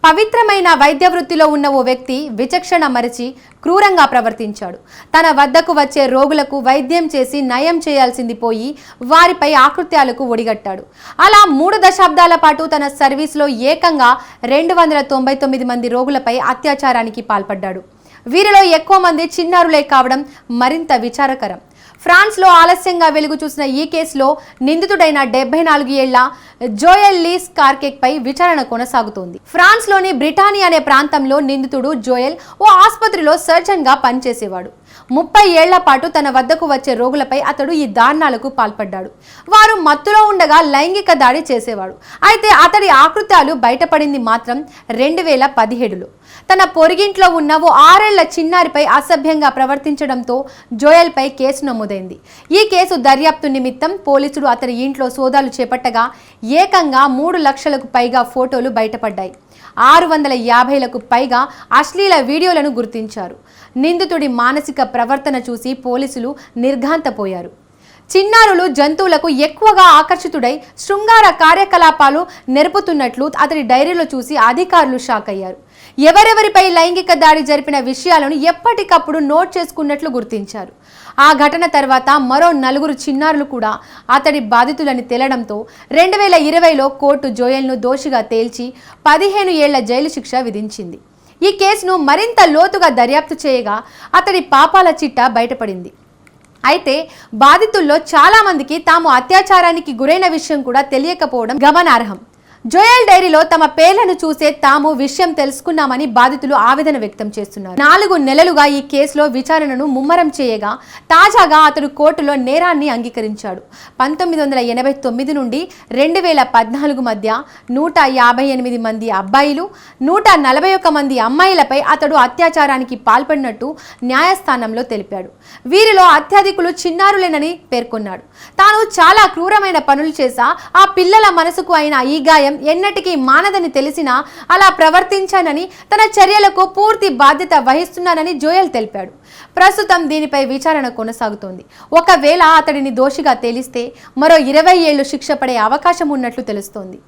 పవిత్రమైన వైద్య వృత్తిలో ఉన్న ఓ వ్యక్తి విచక్షణ మరిచి క్రూరంగా ప్రవర్తించాడు. తన వద్దకు వచ్చే రోగులకు వైద్యం చేసి నయం చేయాల్సింది పోయి వారిపై ఆకృత్యాలకు ఒడిగట్టాడు. అలా 3 దశాబ్దాల పాటు తన సర్వీస్లో ఏకంగా 299 మంది రోగులపై అత్యాచారానికి పాల్పడ్డాడు. వీరిలో ఎక్కువ మంది చిన్నారులే కావడం మరింత విచారకరం. ఫ్రాన్స్లో ఆలస్యంగా వెలుగు చూసిన ఈ కేసులో నిందితుడైన 74 ఏళ్ల జోయెల్ లీస్ కార్కెక్పై విచారణ కొనసాగుతోంది. ఫ్రాన్స్లోని బ్రిటానీ అనే ప్రాంతంలో నిందితుడు జోయెల్ ఓ ఆసుపత్రిలో సర్జన్గా పనిచేసేవాడు. 30 ఏళ్ల పాటు తన వద్దకు వచ్చే రోగులపై అతడు ఈ దారుణాలకు పాల్పడ్డాడు. వారు మత్తులో ఉండగా లైంగిక దాడి చేసేవాడు. అయితే అతడి ఆకృత్యాలు బయటపడింది మాత్రం 2017లో. తన పొరిగింట్లో ఉన్న ఓ 6 ఏళ్ల చిన్నారిపై అసభ్యంగా ప్రవర్తించడంతో జోయెల్పై కేసు నమోదైంది. ఈ కేసు దర్యాప్తు నిమిత్తం పోలీసులు అతడి ఇంట్లో సోదాలు చేపట్టగా ఏకంగా 3 లక్షలకు పైగా ఫోటోలు బయటపడ్డాయి. 650లకు పైగా అశ్లీల వీడియోలను గుర్తించారు. నిందితుడి మానసిక ప్రవర్తన చూసి పోలీసులు నిర్ఘాంతపోయారు. చిన్నారులు జంతువులకు ఎక్కువగా ఆకర్షితుడై శృంగార కార్యకలాపాలు నెరుపుతున్నట్లు అతడి డైరీలో చూసి అధికారులు షాక్ అయ్యారు. ఎవరెవరిపై లైంగిక దాడి జరిపిన విషయాలను ఎప్పటికప్పుడు నోట్ చేసుకున్నట్లు గుర్తించారు. ఆ ఘటన తర్వాత మరో 4 చిన్నారులు కూడా అతడి బాధితులని తేలడంతో 2020లో కోర్టు జోయెల్ను దోషిగా తేల్చి 15 ఏళ్ల జైలు శిక్ష విధించింది. ఈ కేసును మరింత లోతుగా దర్యాప్తు చేయగా అతడి పాపాల చిట్టా బయటపడింది. అయితే బాధితుల్లో చాలా మందికి తాము అత్యాచారానికి గురైన విషయం కూడా తెలియకపోవడం గమనార్హం. జోయెల్ డైరీలో తమ పేర్లను చూసే తాము విషయం తెలుసుకున్నామని బాధితులు ఆవేదన వ్యక్తం చేస్తున్నారు. 4 నెలలుగా ఈ కేసులో విచారణను ముమ్మరం చేయగా తాజాగా అతడు కోర్టులో నేరాన్ని అంగీకరించాడు. 1989 నుండి 2014 మధ్య 158 మంది అబ్బాయిలు, 141 మంది అమ్మాయిలపై అతడు అత్యాచారానికి పాల్పడినట్టు న్యాయస్థానంలో తెలిపాడు. వీరిలో అత్యధికులు చిన్నారులేనని పేర్కొన్నాడు. తాను చాలా క్రూరమైన పనులు చేశా, ఆ పిల్లల మనసుకు అయిన ఈ గాయం ఎన్నటికీ మానదని తెలిసినా అలా ప్రవర్తించానని, తన చర్యలకు పూర్తి బాధ్యత వహిస్తున్నానని జోయెల్ తెలిపాడు. ప్రస్తుతం దీనిపై విచారణ కొనసాగుతోంది. ఒకవేళ అతడిని దోషిగా తేలిస్తే మరో 20 ఏళ్లు శిక్ష పడే అవకాశం ఉన్నట్లు తెలుస్తోంది.